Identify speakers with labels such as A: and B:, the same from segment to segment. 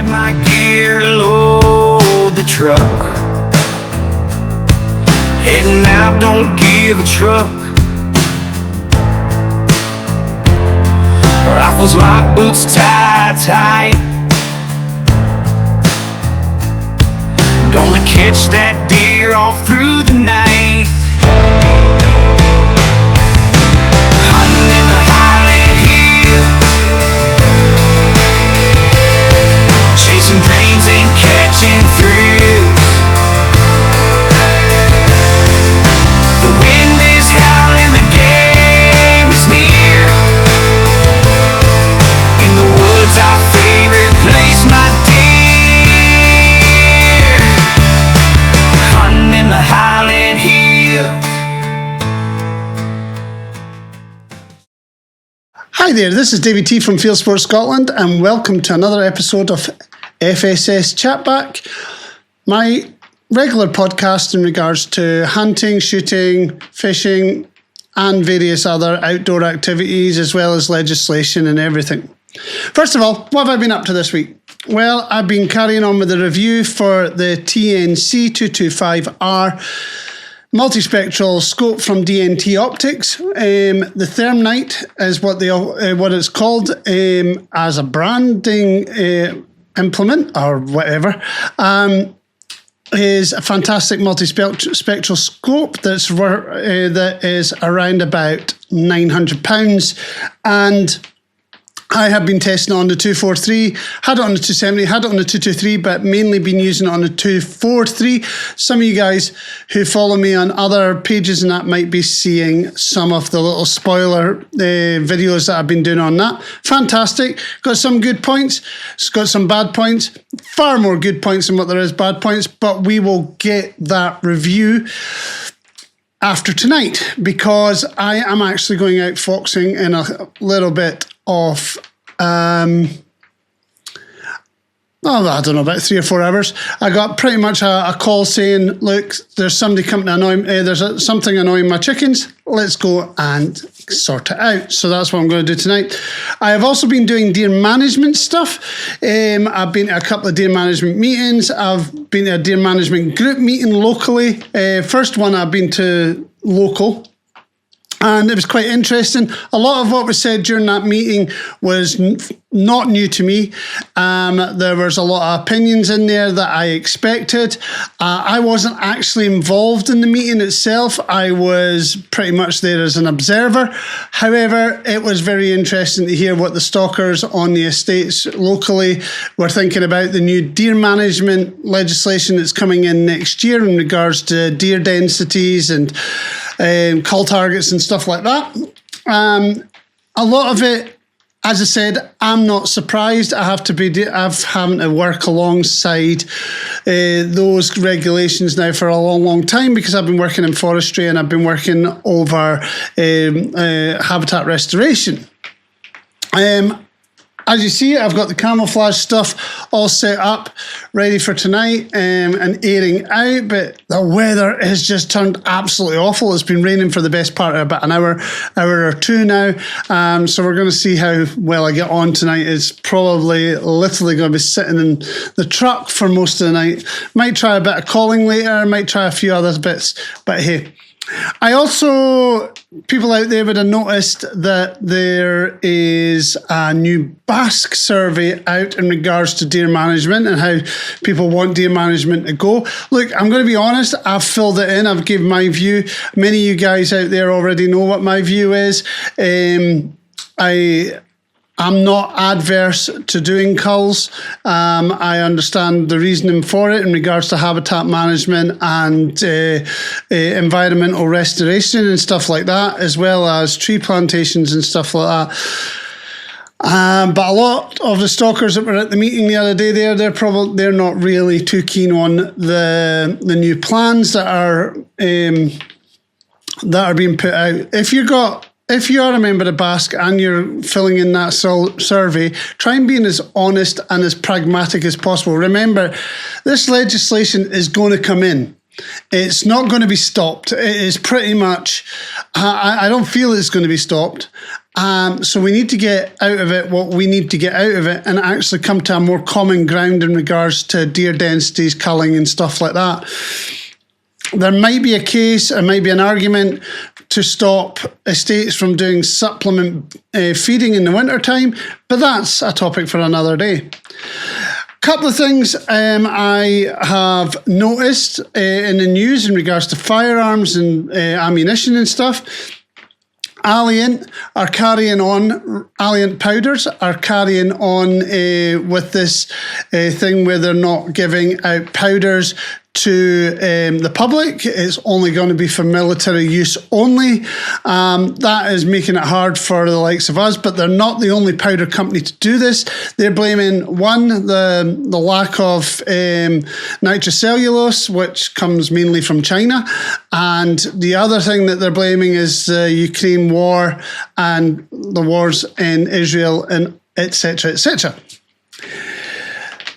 A: grab my gear, load the truck. Heading out, don't give a truck. Rifles, my boots tied tight. Gonna catch that deer all through the night. Hunting in the Highland Hill, chasing dreams and catching thrills. The wind is howling, the game is near. In the woods, our favorite place, my dear. Hunting in the Highland Hill.
B: Hi there, this is David T from Field Sports Scotland, and welcome to another episode of FSS Chatback, my regular podcast in regards to hunting, shooting, fishing, and various other outdoor activities, as well as legislation and everything. First of all, what have I been up to this week? Well, I've been carrying on with the review for the TNC 225R multispectral scope from DNT Optics. The Thermite is what it's called as a branding implement or whatever. Is a fantastic multispectral scope that is around about £900, and I have been testing it on the 243, had it on the 270, had it on the 223, but mainly been using it on the 243. Some of you guys who follow me on other pages and that might be seeing some of the little spoiler videos that I've been doing on that. Fantastic. Got some good points. It's got some bad points. Far more good points than what there is bad points, but we will get that review after tonight, because I am actually going out foxing in a little bit of I don't know, about 3 or 4 hours. I got pretty much a call saying, look, there's somebody coming to annoy me, there's something annoying my chickens, let's go and sort it out. So that's what I'm going to do tonight. I have also been doing deer management stuff. I've been to a couple of deer management meetings. I've been to a deer management group meeting locally. First one I've been to local, and it was quite interesting. A lot of what was said during that meeting was not new to me. There was a lot of opinions in there that I expected. I wasn't actually involved in the meeting itself. I was pretty much there as an observer. However, it was very interesting to hear what the stalkers on the estates locally were thinking about the new deer management legislation that's coming in next year in regards to deer densities and cull targets and stuff like that. A lot of it, as I said, I'm not surprised. I'm having to work alongside those regulations now for a long, long time, because I've been working in forestry and I've been working over habitat restoration. As you see, I've got the camouflage stuff all set up, ready for tonight and airing out, but the weather has just turned absolutely awful. It's been raining for the best part of about an hour or two now, so we're going to see how well I get on tonight. It's probably literally going to be sitting in the truck for most of the night. Might try a bit of calling later, might try a few other bits, but hey. I also, people out there would have noticed that there is a new Basque survey out in regards to deer management and how people want deer management to go. Look, I'm going to be honest, I've filled it in, I've given my view. Many of you guys out there already know what my view is. I'm not adverse to doing culls. I understand the reasoning for it in regards to habitat management and environmental restoration and stuff like that, as well as tree plantations and stuff like that. But a lot of the stalkers that were at the meeting the other day, they're not really too keen on the new plans that are being put out. If you are a member of Basque and you're filling in that survey, try and be as honest and as pragmatic as possible. Remember, this legislation is going to come in. It's not going to be stopped. It is pretty much, I don't feel it's going to be stopped. So we need to get out of it what we need to get out of it and actually come to a more common ground in regards to deer densities, culling and stuff like that. There might be a case, there might be an argument to stop estates from doing supplement feeding in the wintertime, but that's a topic for another day. Couple of things I have noticed in the news in regards to firearms and ammunition and stuff. Alliant powders are carrying on with this thing where they're not giving out powders to the public. It's only going to be for military use only. That is making it hard for the likes of us, but they're not the only powder company to do this. They're blaming, one, the lack of nitrocellulose, which comes mainly from China, and the other thing that they're blaming is the Ukraine war and the wars in Israel and etc., etc.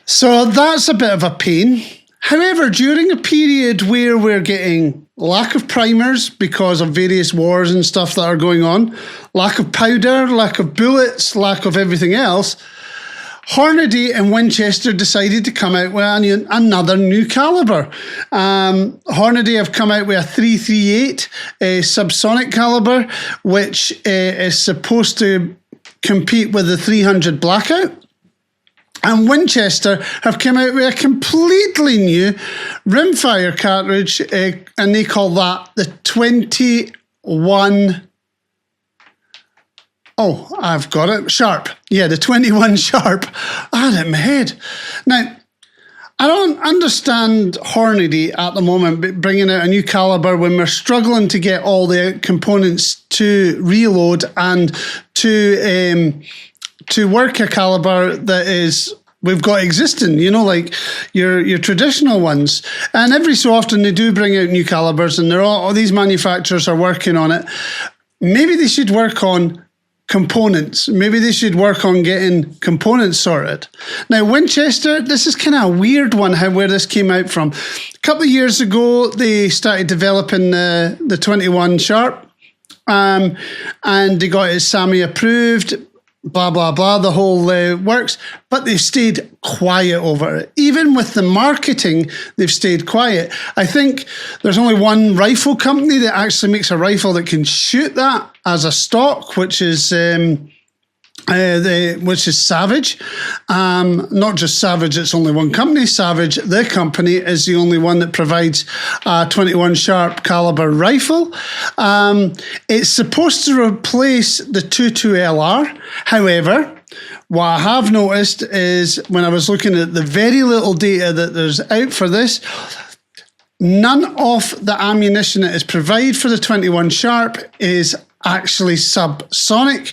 B: So that's a bit of a pain. However, during a period where we're getting lack of primers because of various wars and stuff that are going on, lack of powder, lack of bullets, lack of everything else, Hornady and Winchester decided to come out with another new caliber. Hornady have come out with a 338 subsonic caliber, which is supposed to compete with the 300 Blackout. And Winchester have come out with a completely new Rimfire cartridge, and they call that the 21... Oh, I've got it. Sharp. Yeah, the 21 Sharp. I had it in my head. Now, I don't understand Hornady at the moment bringing out a new caliber when we're struggling to get all the components to reload and to work a caliber that is we've got existing, you know, like your traditional ones. And every so often they do bring out new calibers, and all these manufacturers are working on it. Maybe they should work on components. Maybe they should work on getting components sorted. Now, Winchester, this is kind of a weird one, where this came out from. A couple of years ago, they started developing the 21 Sharp, and they got it SAMI approved, blah, blah, blah, the whole works, but they've stayed quiet over it. Even with the marketing, they've stayed quiet. I think there's only one rifle company that actually makes a rifle that can shoot that as a stock, which is Savage. Not just Savage, it's only one company. Savage, the company, is the only one that provides a 21 Sharp caliber rifle. It's supposed to replace the 22LR. However, what I have noticed is when I was looking at the very little data that there's out for this, none of the ammunition that is provided for the 21 Sharp is actually subsonic,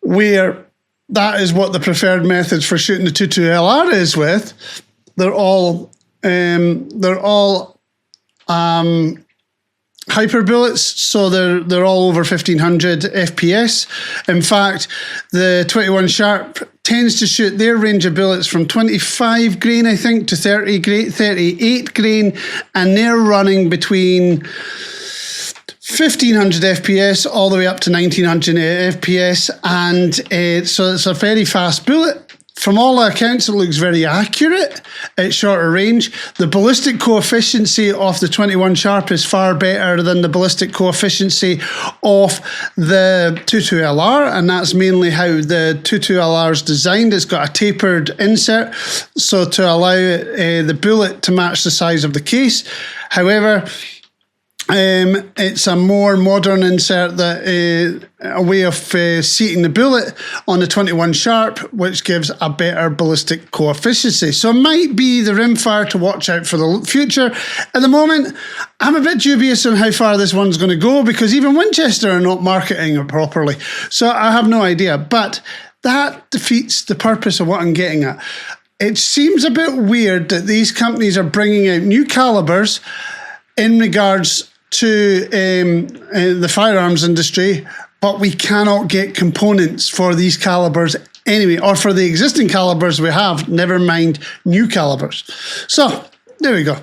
B: where that is what the preferred methods for shooting the 22LR is with. They're all hyper bullets, so they're all over 1500 FPS. In fact, the 21 Sharp tends to shoot their range of bullets from 25 grain, I think, to 38 grain, and they're running between 1500 FPS all the way up to 1900 FPS, and so it's a very fast bullet. From all accounts, it looks very accurate at shorter range. The ballistic coefficiency of the 21 Sharp is far better than the ballistic coefficiency of the 22LR, and that's mainly how the 22LR is designed. It's got a tapered insert, so to allow the bullet to match the size of the case. However, it's a more modern insert, that a way of seating the bullet on the 21 Sharp, which gives a better ballistic coefficiency. So it might be the Rimfire to watch out for the future. At the moment, I'm a bit dubious on how far this one's going to go, because even Winchester are not marketing it properly. So I have no idea. But that defeats the purpose of what I'm getting at. It seems a bit weird that these companies are bringing out new calibers in regards to the firearms industry, but we cannot get components for these calibers anyway, or for the existing calibers we have, never mind new calibers. So there we go.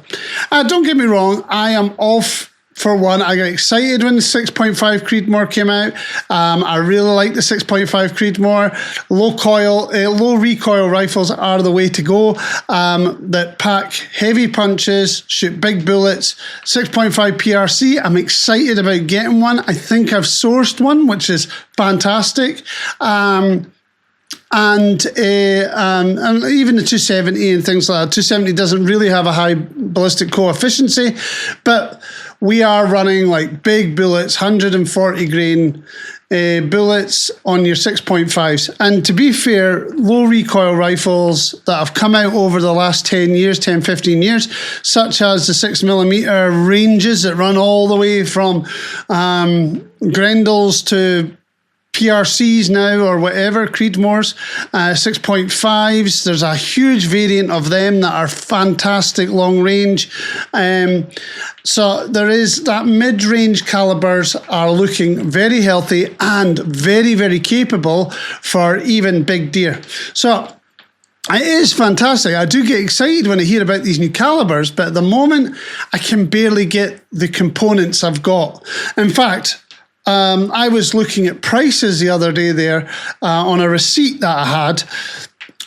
B: Don't get me wrong, I am off. For one, I got excited when the 6.5 Creedmoor came out. I really like the 6.5 Creedmoor. Low recoil rifles are the way to go. That pack heavy punches, shoot big bullets. 6.5 PRC, I'm excited about getting one. I think I've sourced one, which is fantastic. And even the 270 and things like that. 270 doesn't really have a high ballistic coefficiency, but we are running like big bullets, 140 grain bullets on your 6.5s. And to be fair, low recoil rifles that have come out over the last 10 years, 10, 15 years, such as the 6mm ranges that run all the way from Grendels to PRCs now or whatever, Creedmoors, 6.5s. There's a huge variant of them that are fantastic long range. So there is that mid-range calibers are looking very healthy and very, very capable for even big deer. So it is fantastic. I do get excited when I hear about these new calibers, but at the moment I can barely get the components I've got. In fact, I was looking at prices the other day there on a receipt that I had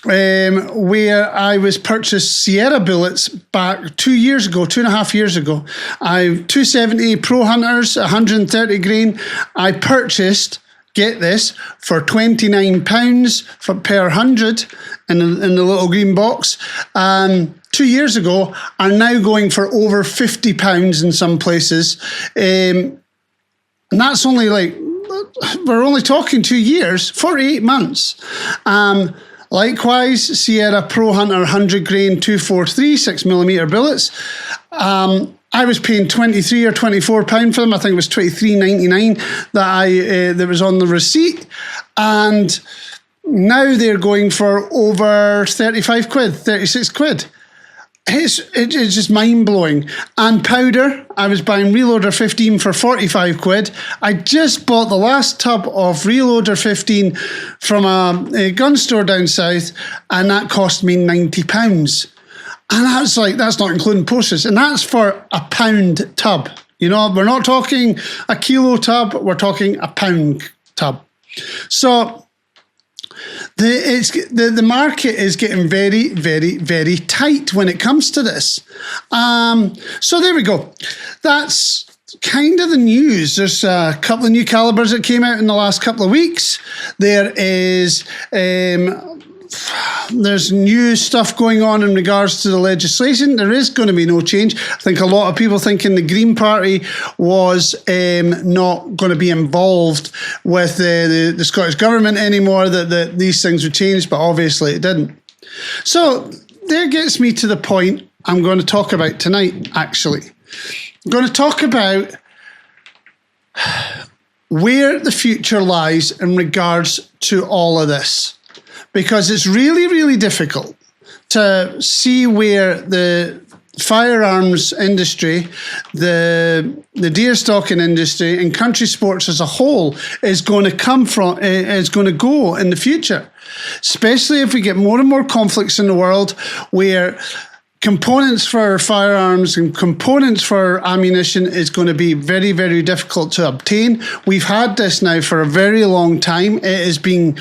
B: where I was purchased Sierra bullets back 2 years ago, 2.5 years ago. 270 Pro Hunters, 130 grain. I purchased, get this, for £29 per 100 in the little green box. 2 years ago are now going for over £50 in some places. And that's only like, we're only talking 2 years, 48 months. Likewise, Sierra Pro Hunter 100 grain 243 6mm bullets. I was paying £23 or £24 for them. I think it was £23.99 that was on the receipt. And now they're going for over 35 quid, 36 quid. It's just mind-blowing. And powder, I was buying Reloader 15 for 45 quid. I just bought the last tub of Reloader 15 from a gun store down south, and that cost me £90. And that's not including postage. And that's for a pound tub. You know, we're not talking a kilo tub, we're talking a pound tub. So the market is getting very, very, very tight when it comes to this. So there we go. That's kind of the news. There's a couple of new calibers that came out in the last couple of weeks. There's new stuff going on in regards to the legislation. There is going to be no change. I think a lot of people thinking the Green Party was not going to be involved with the Scottish Government anymore, that these things would change, but obviously it didn't. So there gets me to the point I'm going to talk about tonight, actually. I'm going to talk about where the future lies in regards to all of this. Because it's really, really difficult to see where the firearms industry, the deer stalking industry, and country sports as a whole is going to go in the future. Especially if we get more and more conflicts in the world where components for firearms and components for ammunition is going to be very, very difficult to obtain. We've had this now for a very long time. It has been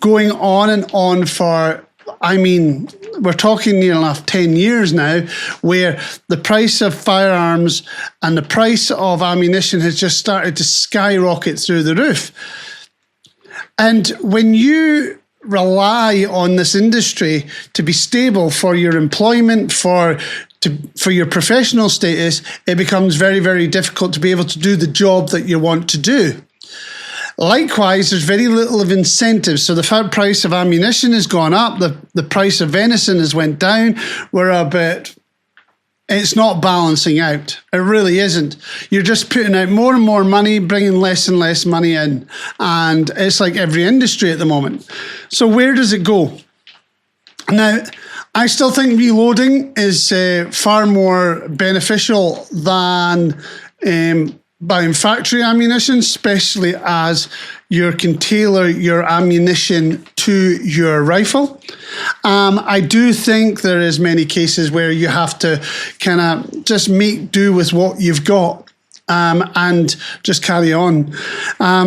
B: going on and on for, we're talking near enough 10 years now, where the price of firearms and the price of ammunition has just started to skyrocket through the roof. And when you rely on this industry to be stable for your employment, for your professional status, it becomes very, very difficult to be able to do the job that you want to do. Likewise, there's very little of incentives. So the price of ammunition has gone up, the price of venison has went down. It's not balancing out. It really isn't. You're just putting out more and more money, bringing less and less money in. And it's like every industry at the moment. So where does it go? Now, I still think reloading is far more beneficial than buying factory ammunition, especially as you can tailor your ammunition to your rifle. I do think there is many cases where you have to kind of just make do with what you've got and just carry on.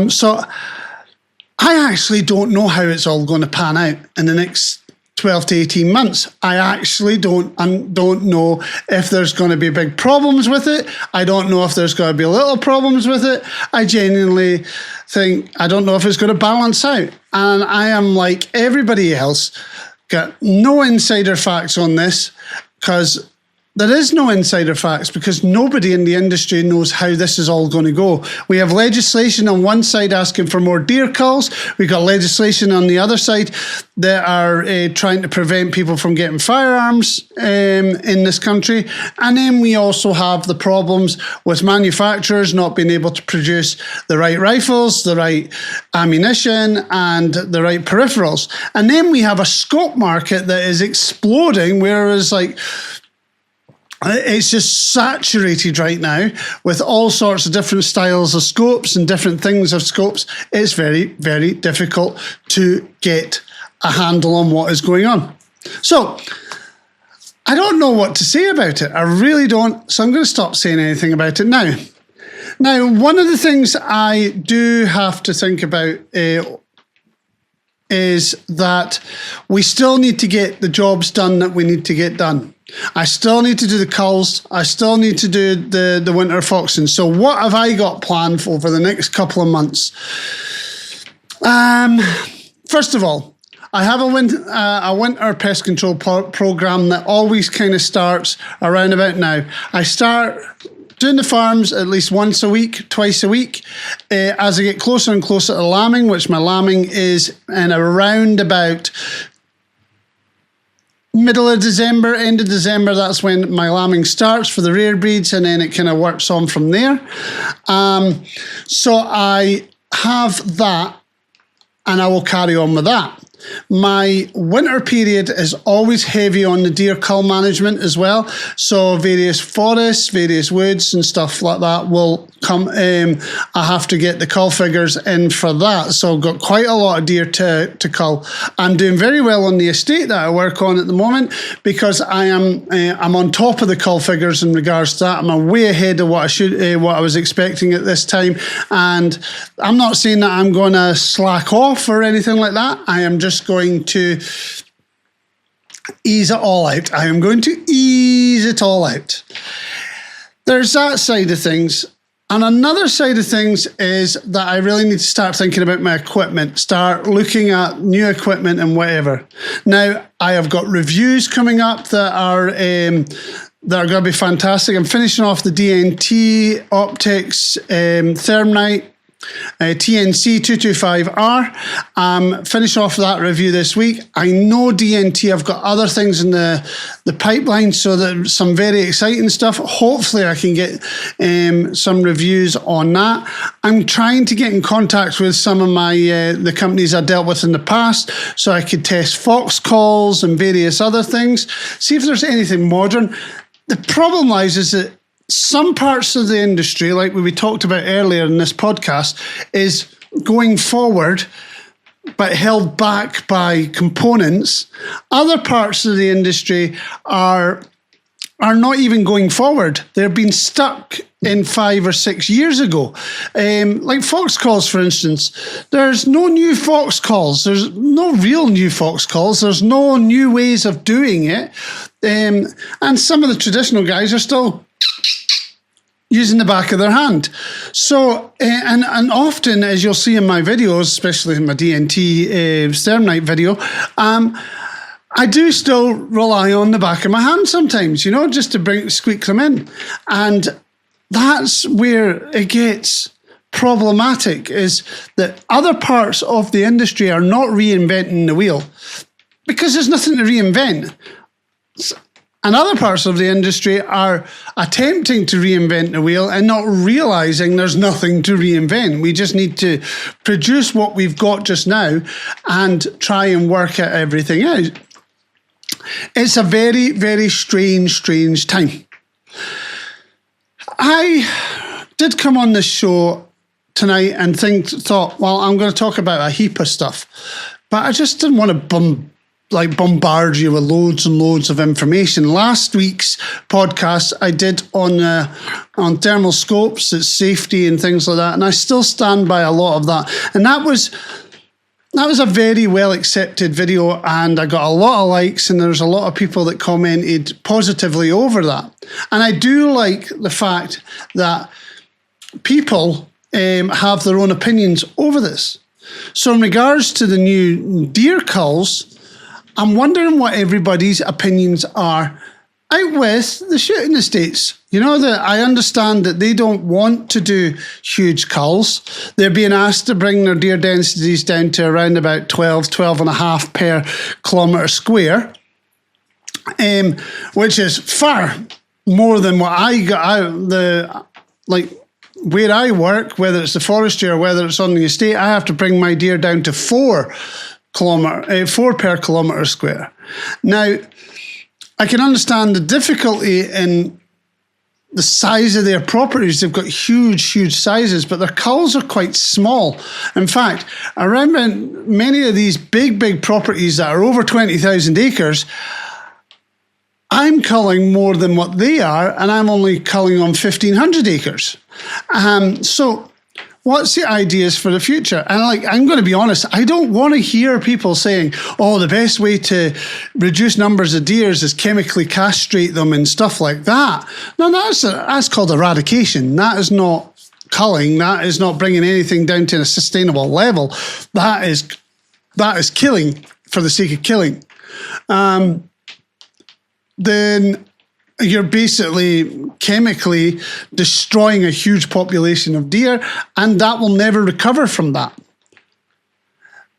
B: So I actually don't know how it's all going to pan out in the next 12 to 18 months. I actually don't know if there's going to be big problems with it. I don't know if there's going to be little problems with it. I genuinely think, I don't know if it's going to balance out. And I am like everybody else, got no insider facts on this, because there is no insider facts, because nobody in the industry knows how this is all going to go. We have legislation on one side asking for more deer culls. We've got legislation on the other side that are trying to prevent people from getting firearms in this country. And then we also have the problems with manufacturers not being able to produce the right rifles, the right ammunition, and the right peripherals. And then we have a scope market that is exploding, whereas like, it's just saturated right now with all sorts of different styles of scopes and different things of scopes. It's very, very difficult to get a handle on what is going on. So I don't know what to say about it. I really don't. So I'm going to stop saying anything about it now. Now, one of the things I do have to think about is that we still need to get the jobs done that we need to get done. I still need to do the culls. I still need to do the winter foxing. So what have I got planned for over the next couple of months? First of all, I have a winter pest control program that always kind of starts around about now. I start doing the farms at least once a week, twice a week. As I get closer and closer to lambing, which my lambing is in around about middle of December, end of December, that's when my lambing starts for the rare breeds, and then it kind of works on from there. So I have that, and I will carry on with that. My winter period is always heavy on the deer cull management as well. So various forests, various woods and stuff like that will come. I have to get the cull figures in for that. So I've got quite a lot of deer to cull. I'm doing very well on the estate that I work on at the moment, because I'm on top of the cull figures in regards to that. I'm way ahead of what I was expecting at this time. And I'm not saying that I'm going to slack off or anything like that. I am just going to ease it all out. I am going to ease it all out. There's that side of things. And another side of things is that I really need to start thinking about my equipment, start looking at new equipment and whatever. Now, I have got reviews coming up that are going to be fantastic. I'm finishing off the DNT Optics Thermite TNC 225R. Finish off that review this week. I know DNT, I've got other things in the pipeline, so that some very exciting stuff. Hopefully I can get some reviews on that. I'm trying to get in contact with some of my the companies I dealt with in the past, so I could test fox calls and various other things, see if there's anything modern. The problem lies is that some parts of the industry, like we talked about earlier in this podcast, is going forward but held back by components. Other parts of the industry are not even going forward. They're being stuck in 5 or 6 years ago. Like fox calls, for instance. There's no new fox calls. There's no real new fox calls. There's no new ways of doing it. And some of the traditional guys are still using the back of their hand. So, and often, as you'll see in my videos, especially in my DNT Sternite video, I do still rely on the back of my hand sometimes, just to squeak them in. And that's where it gets problematic, is that other parts of the industry are not reinventing the wheel because there's nothing to reinvent. And other parts of the industry are attempting to reinvent the wheel and not realizing there's nothing to reinvent. We just need to produce what we've got just now and try and work out everything out. It's a very, very strange time. I did come on this show tonight and thought, well, I'm going to talk about a heap of stuff, but I just didn't want to bombard you with loads and loads of information. Last week's podcast I did on thermal scopes, its safety and things like that, and I still stand by a lot of that. And that was a very well accepted video, and I got a lot of likes, and there's a lot of people that commented positively over that. And I do like the fact that people have their own opinions over this. So in regards to the new deer culls, I'm wondering what everybody's opinions are out with the shooting estates. You know, that I understand that they don't want to do huge culls. They're being asked to bring their deer densities down to around about 12 and a half per kilometre square, which is far more than what I got out where I work, whether it's the forestry or whether it's on the estate. I have to bring my deer down to 4 per kilometre square. Now, I can understand the difficulty in the size of their properties. They've got huge sizes, but their culls are quite small. In fact, around many of these big properties that are over 20,000 acres, I'm culling more than what they are, and I'm only culling on 1,500 acres. So what's the ideas for the future? And I'm going to be honest, I don't want to hear people saying, oh, the best way to reduce numbers of deers is chemically castrate them and stuff like that. No, that's called eradication. That is not culling. That is not bringing anything down to a sustainable level. That is killing for the sake of killing. Then you're basically chemically destroying a huge population of deer, and that will never recover from that.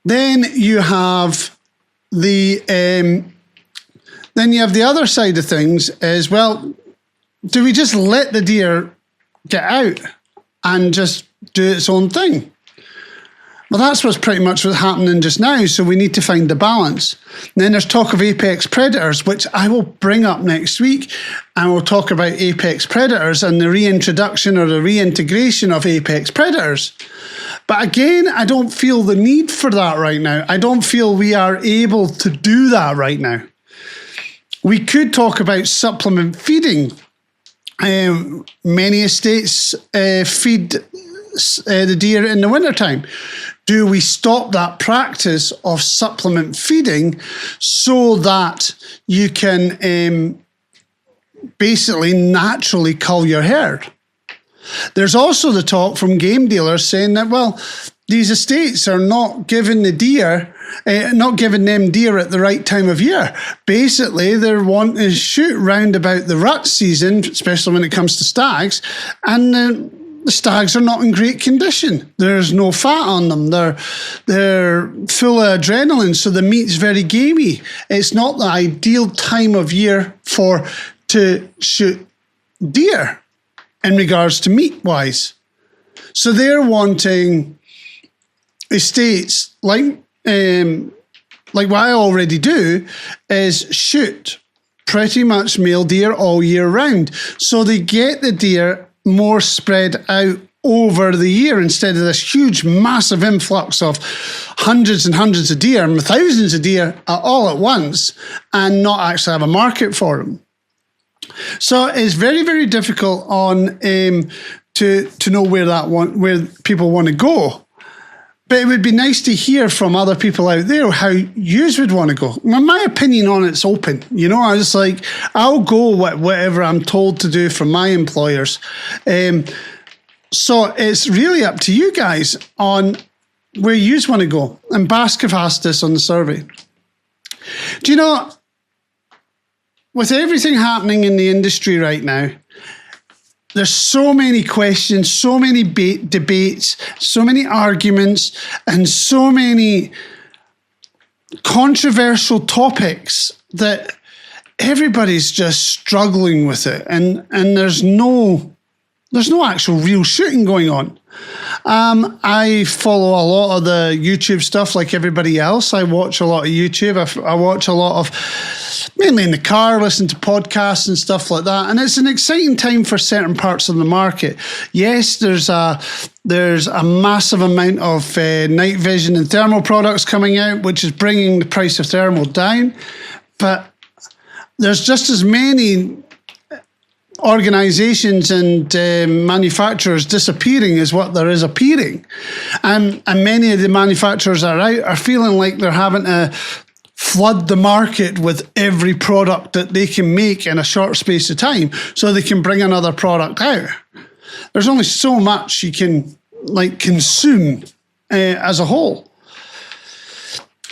B: Then you have the other side of things is, well, do we just let the deer get out and just do its own thing? Well, that's what's pretty much what's happening just now, so we need to find the balance. And then there's talk of apex predators, which I will bring up next week, and we'll talk about apex predators and the reintroduction or the reintegration of apex predators. But again, I don't feel the need for that right now. I don't feel we are able to do that right now. We could talk about supplement feeding. Many estates feed the deer in the wintertime. Do we stop that practice of supplement feeding so that you can basically naturally cull your herd? There's also the talk from game dealers saying that, well, these estates are not giving them deer at the right time of year. Basically, they're wanting to shoot round about the rut season, especially when it comes to stags, and the stags are not in great condition. There's no fat on them. They're full of adrenaline, so the meat's very gamey. It's not the ideal time of year to shoot deer in regards to meat-wise. So they're wanting estates like what I already do, is shoot pretty much male deer all year round. So they get the deer more spread out over the year instead of this huge, massive influx of hundreds and hundreds of deer, thousands of deer all at once, and not actually have a market for them. So it's very, very difficult to know where people want to go. But it would be nice to hear from other people out there how you would want to go. My opinion on it's open. You know, I was like, I'll go whatever I'm told to do from my employers. So it's really up to you guys on where you want to go. And Basque have asked this on the survey. Do you know, with everything happening in the industry right now, there's so many questions, so many debates, so many arguments, and so many controversial topics that everybody's just struggling with it. And there's no there's no actual real shooting going on. I follow a lot of the YouTube stuff like everybody else. I watch a lot of YouTube. I watch a lot of, mainly in the car, listen to podcasts and stuff like that. And it's an exciting time for certain parts of the market. Yes, there's a massive amount of night vision and thermal products coming out, which is bringing the price of thermal down. But there's just as many organizations and manufacturers disappearing is what there is appearing, and many of the manufacturers are feeling like they're having to flood the market with every product that they can make in a short space of time so they can bring another product out. There's only so much you can consume as a whole.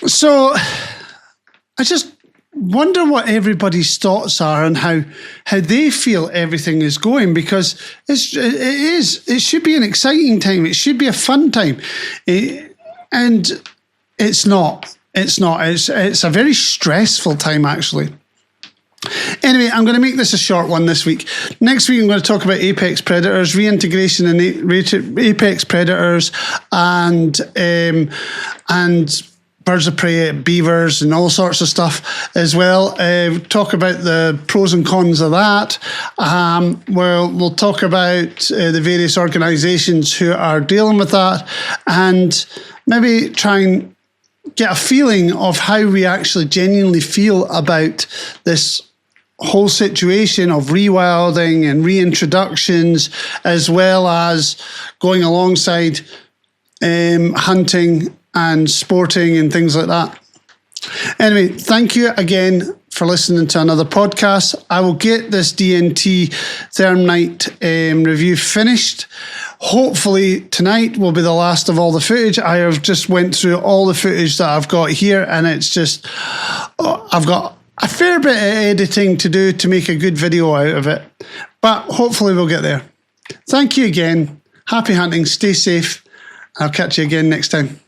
B: So I just wonder what everybody's thoughts are and how they feel everything is going, because it should be an exciting time. It should be a fun time, and it's not. It's a very stressful time, actually. Anyway, I'm going to make this a short one this week. Next week, I'm going to talk about apex predators, reintegration in apex predators, and birds of prey, beavers, and all sorts of stuff as well. Talk about the pros and cons of that. We'll talk about the various organisations who are dealing with that, and maybe try and get a feeling of how we actually genuinely feel about this whole situation of rewilding and reintroductions, as well as going alongside hunting and sporting and things like that. Anyway, thank you again for listening to another podcast. I will get this DNT Thermite review finished. Hopefully tonight will be the last of all the footage. I have just went through all the footage that I've got here, and it's just, I've got a fair bit of editing to do to make a good video out of it. But hopefully we'll get there. Thank you again. Happy hunting. Stay safe. I'll catch you again next time.